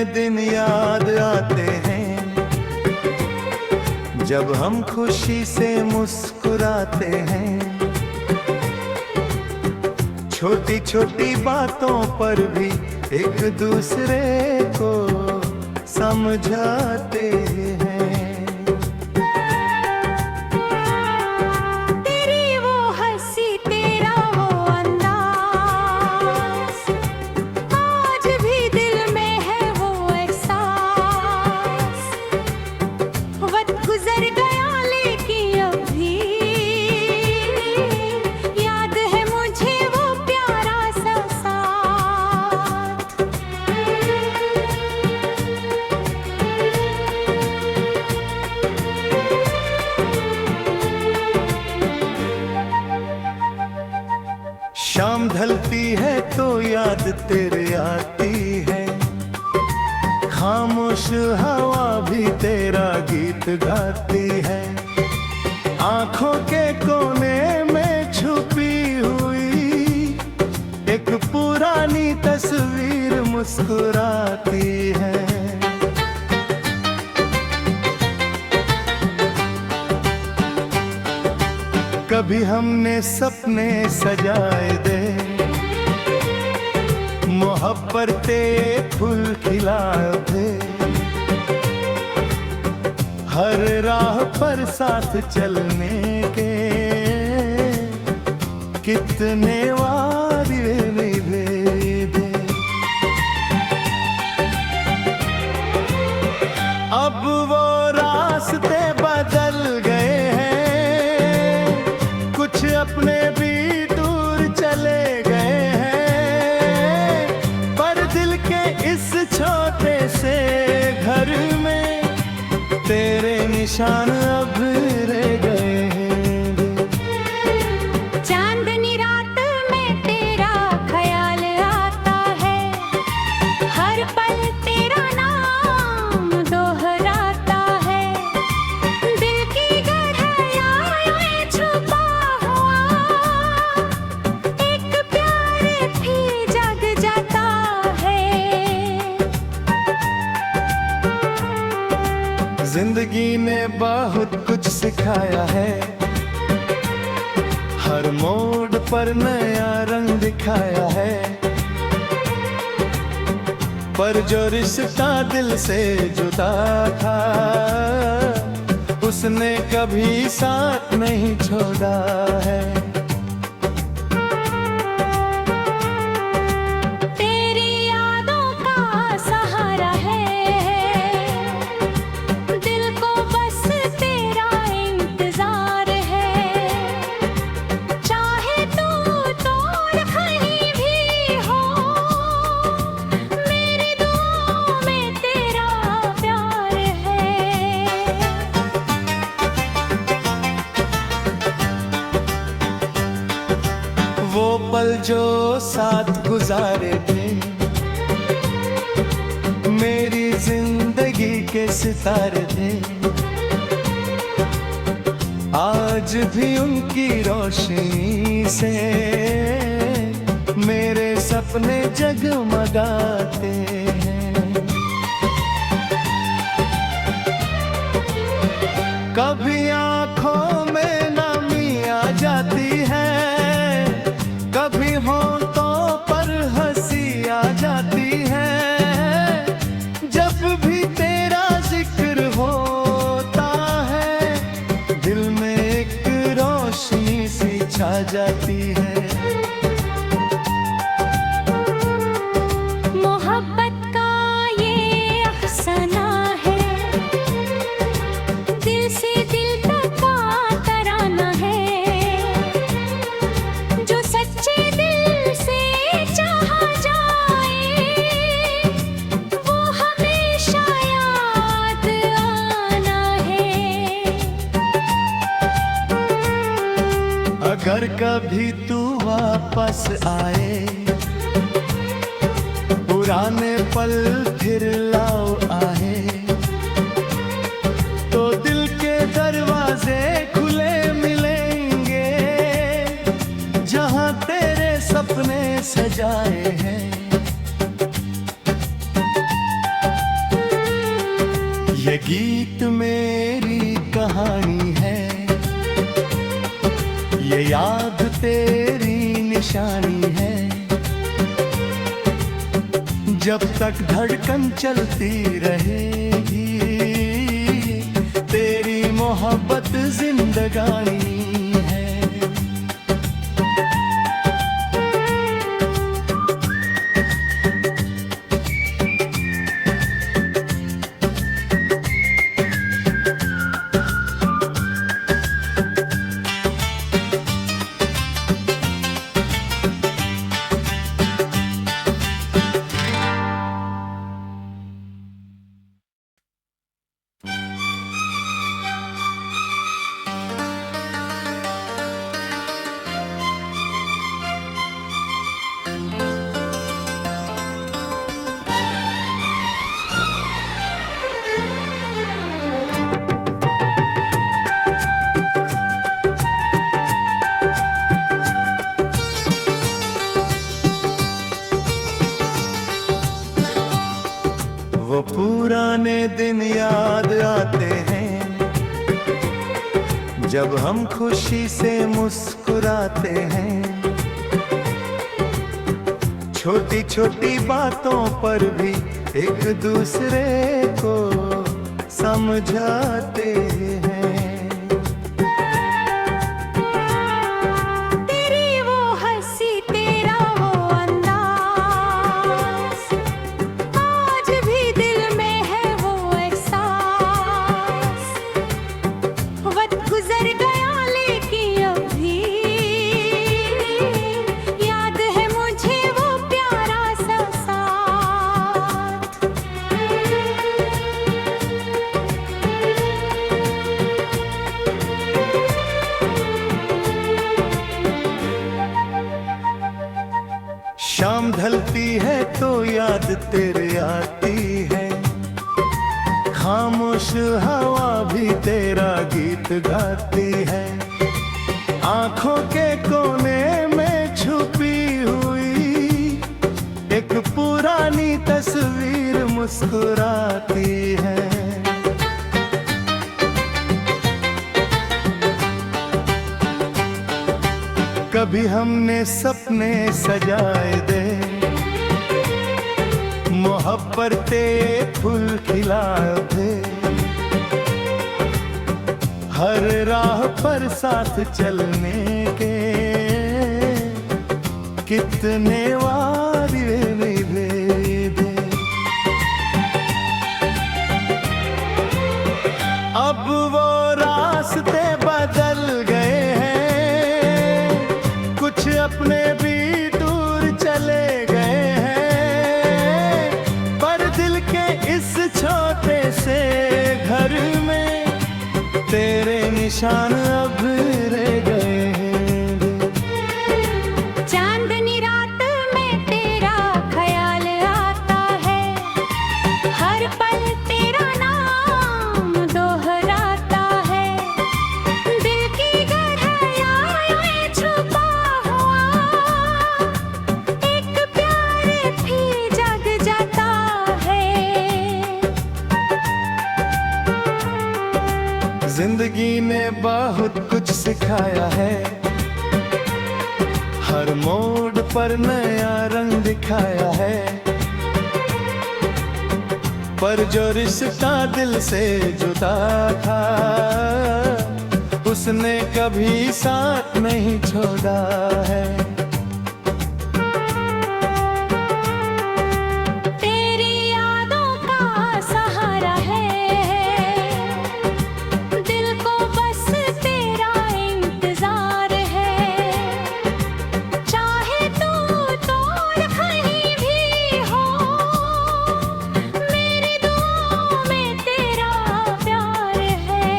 दिन याद आते हैं जब हम खुशी से मुस्कुराते हैं। छोटी छोटी बातों पर भी एक दूसरे को समझाते हैं। तेरी वो हंसी, तेरा वो अंदाज, आज भी दिल में है वो एहसास। वक्त गुजर गया लेकिन अभी याद है मुझे वो प्यारा सा साथ। शाम ढलती है तो याद तेरे आती है, खामोश हवा भी तेरा गीत गाती है। आंखों के कोने में छुपी हुई एक पुरानी तस्वीर मुस्कुराती है। कभी हमने सपने सजाए दे, मोहब्बत फूल खिलाए थे। हर राह पर साथ चलने के कितने वादे निभे थे। अब वो रास्ते बदल गए हैं, कुछ अपने भी दूर चले गए हैं। पर दिल के इस छोटे से घर में तेरे निशान अब रह गए हैं। चांदनी रात में तेरा ख्याल आता है, हर पल तेरा नाम दोहराता है। दिल की गहराइयों में छुपा हुआ एक प्यार भी जग जाता है। जिंदगी ने बहुत कुछ सिखाया है, हर मोड़ पर नया रंग दिखाया है। पर जो रिश्ता दिल से जुदा था, उसने कभी साथ नहीं छोड़ा है। तेरी यादों का सहारा है, दिल को बस तेरा इंतजार है। चाहे तू दूर कहीं भी हो, मेरी दुआओं में तेरा प्यार है। वो पल जो साथ गुजारे थे, मेरी जिंदगी के सितारे थे। आज भी उनकी रोशनी से मेरे सपने जगमगाते हैं। कभी आंखों में नमी आ जाती है, कभी होंठों पर हंसी आ जाती है। जब भी तेरा जिक्र होता है, दिल में एक रोशनी सी छा जाती है। मोहब्बत का ये अफसाना है, दिल से दिल तक का तराना है। जो सच्चे दिल से चाहा जाए, वो हमेशा याद आना है। अगर कभी तू वापस आए, पुराने पल फिर लाओ आए, तो दिल के दरवाजे खुले मिलेंगे, जहां तेरे सपने सजाए हैं। ये गीत मेरी कहानी है, ये याद तेरी निशानी है। जब तक धड़कन चलती रहेगी, तेरी मोहब्बत जिंदगानी है। वो पुराने दिन याद आते हैं, जब हम खुशी से मुस्कुराते हैं। छोटी छोटी बातों पर भी एक दूसरे को समझाते हैं। तेरी वो हंसी, तेरा वो अंदाज, आज भी दिल में है वो एहसास। वक्त गुजर गया लेकिन अभी याद है मुझे वो प्यारा सा साथ। शाम ढलती है तो याद तेरे आती है, खामोश हवा भी तेरा गीत गाती है। आंखों के कोने में छुपी हुई एक पुरानी तस्वीर मुस्कुराती है। कभी हमने सपने सजाए दे, मोहब्बत फूल खिलाए थे। हर राह पर साथ चलने के कितने वादे निभे थे। अब वो रास्ते बदल गए हैं, कुछ अपने भी दूर चले गए हैं। पर दिल के इस छोटे से घर में तेरे निशान अब रह गए हैं। चांदनी रात में तेरा ख्याल आता है, हर पल तेरा नाम दोहराता है। दिल की गहराइयों में छुपा हुआ एक प्यार भी जग जाता है। जिंदगी ने बहुत कुछ सिखाया है, हर मोड़ पर नया रंग दिखाया है। पर जो रिश्ता दिल से जुदा था, उसने कभी साथ नहीं छोड़ा है। तेरी यादों का सहारा है, दिल को बस तेरा इंतजार है। चाहे तू दूर कहीं भी हो, मेरी दुआओं में तेरा प्यार है।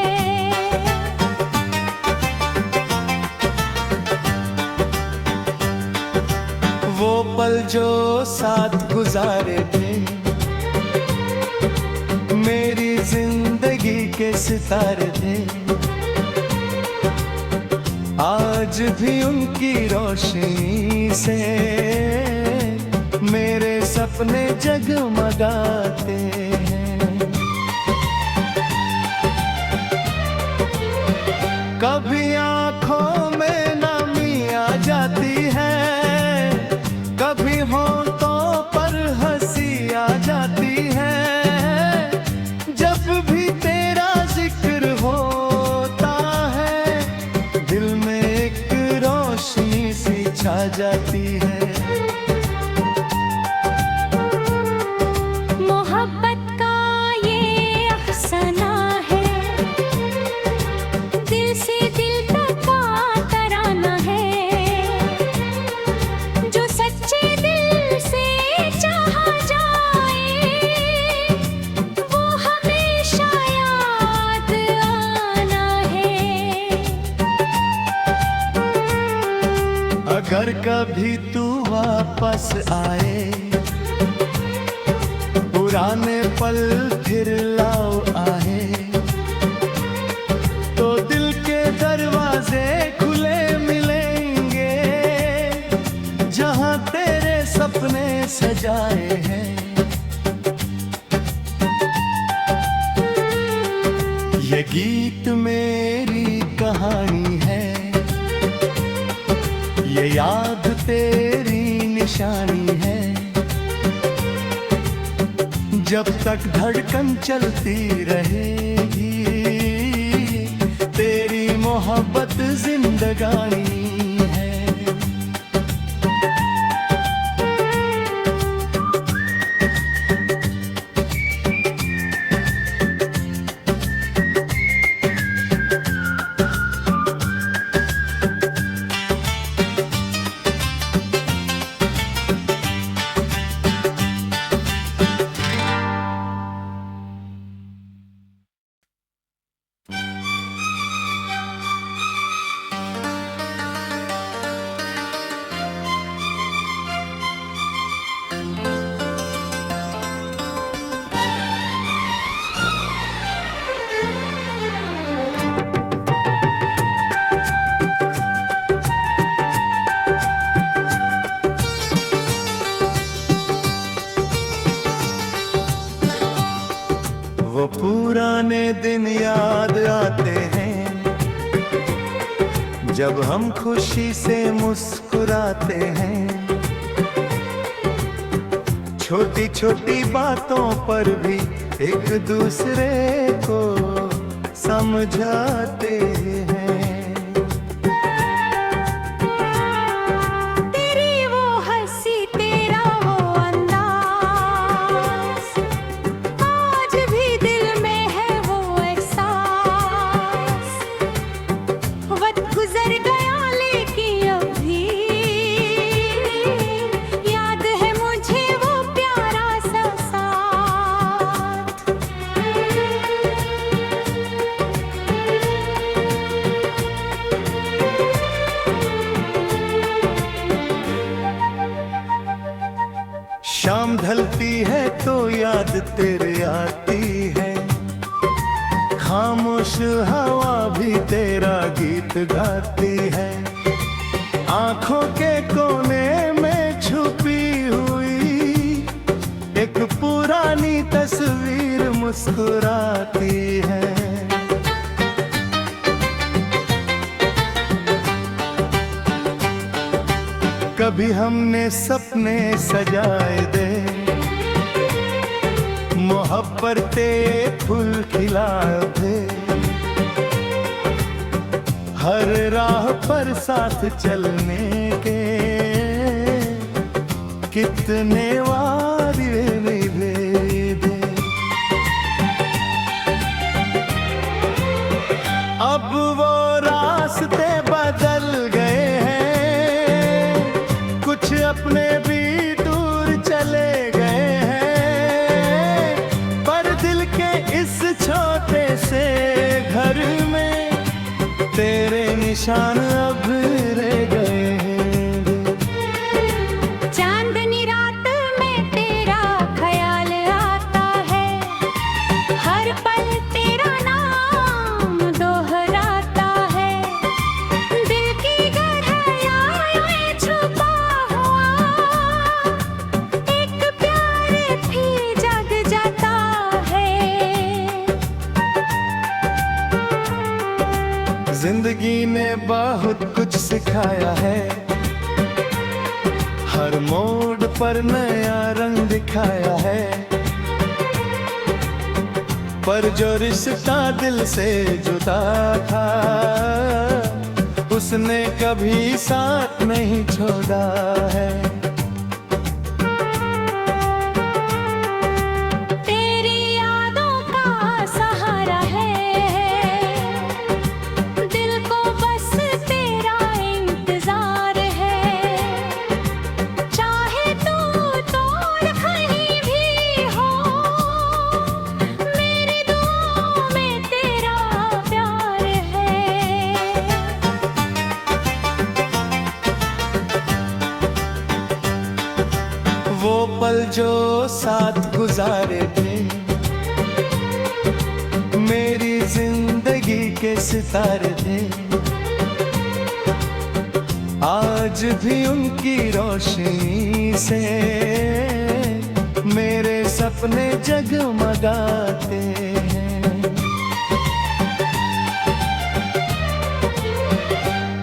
वो पल जो साथ गुजारे थे, मेरी जिंदगी के सितारे थे। आज भी उनकी रोशनी से मेरे सपने जगमगाते हैं। कभी आंखों में नमी आ जाती है, कभी होंठों पर हंसी आ जाती है। जब भी तेरा जिक्र होता है, दिल में एक रोशनी सी छा जाती है। मोहब्बत का ये अफसाना है, दिल से दिल तक का तराना है। जो सच्चे दिल से चाहा जाए, वो हमेशा याद आना है। अगर कभी तू वापस आए, पुराने पल फिर लाओ आए, तो दिल के दरवाजे खुले मिलेंगे, जहां तेरे सपने सजाए हैं। ये गीत मेरी कहानी है, ये याद तेरी निशानी है। जब तक धड़कन चलती रहेगी, तेरी मोहब्बत जिंदगानी है। वो पुराने दिन याद आते हैं, जब हम खुशी से मुस्कुराते हैं। छोटी छोटी बातों पर भी एक दूसरे को समझाते हैं। तेरी वो हंसी, तेरा वो अंदाज, आज भी दिल में है वो एहसास। वक्त गुजर गया लेकिन अभी याद है मुझे वो प्यारा सा साथ। शाम ढलती है तो याद तेरे आती है, खामोश हवा भी तेरा गीत गाती है। आंखों के कोने में छुपी हुई एक पुरानी तस्वीर मुस्कुराती है। कभी हमने सपने सजाए दे, मोहब्बत ते फूल खिलाए थे। हर राह पर साथ चलने के कितने वादे निभाए थे। अब वो रास्ते बदल गए हैं, कुछ अपने भी दूर चले गए हैं, पर दिल के इस छोटे से घर में तेरे निशान अब रह गए हैं। चांदनी रात में तेरा ख्याल आता है, हर पल तेरा नाम दोहराता है। दिल की गहराइयों में छुपा हुआ एक प्यार भी जग जाता है। जिंदगी ने बहुत कुछ सिखाया है, हर मोड़ पर नया रंग दिखाया है। पर जो रिश्ता दिल से जुदा था, उसने कभी साथ नहीं छोड़ा है। तेरी यादों का सहारा है, दिल को बस तेरा इंतजार है। चाहे तू दूर कहीं भी हो, मेरी दुआओं में तेरा प्यार है। वो पल जो साथ गुजारे थे, मेरी जिंदगी के सितारे थे, आज भी उनकी रोशनी से मेरे सपने जगमगाते हैं।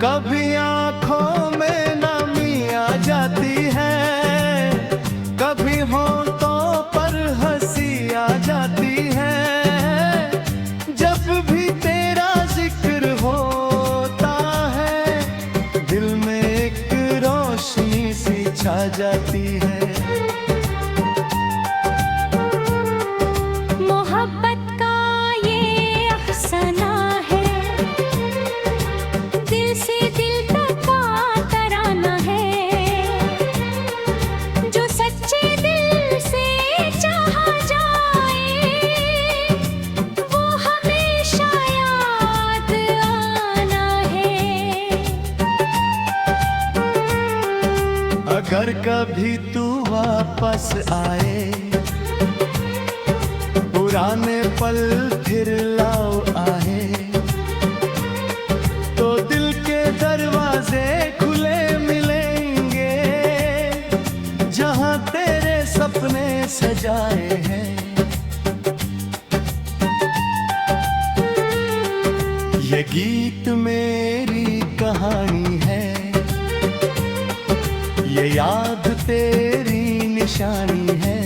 कभी आंखों में नमी आ जाती है, कभी होठों पर हंसी आ जाती है। जब भी तेरा जिक्र होता है, दिल में एक रोशनी सी छा जाती है। मोहब्बत का ये अफसाना है, दिल से दिल तक का तराना है। जो सच्चे दिल से चाहा जाए, वो हमेशा याद आना है। अगर कभी तू वापस आए, पुराने पल फिर लाओ आए, तो दिल के दरवाजे खुले मिलेंगे, जहां तेरे सपने सजाए हैं। ये गीत मेरी कहानी है, ये याद तेरी निशानी है।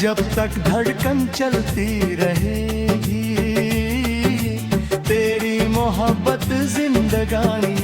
जब तक धड़कन चलती रहेगी, तेरी मोहब्बत जिंदगानी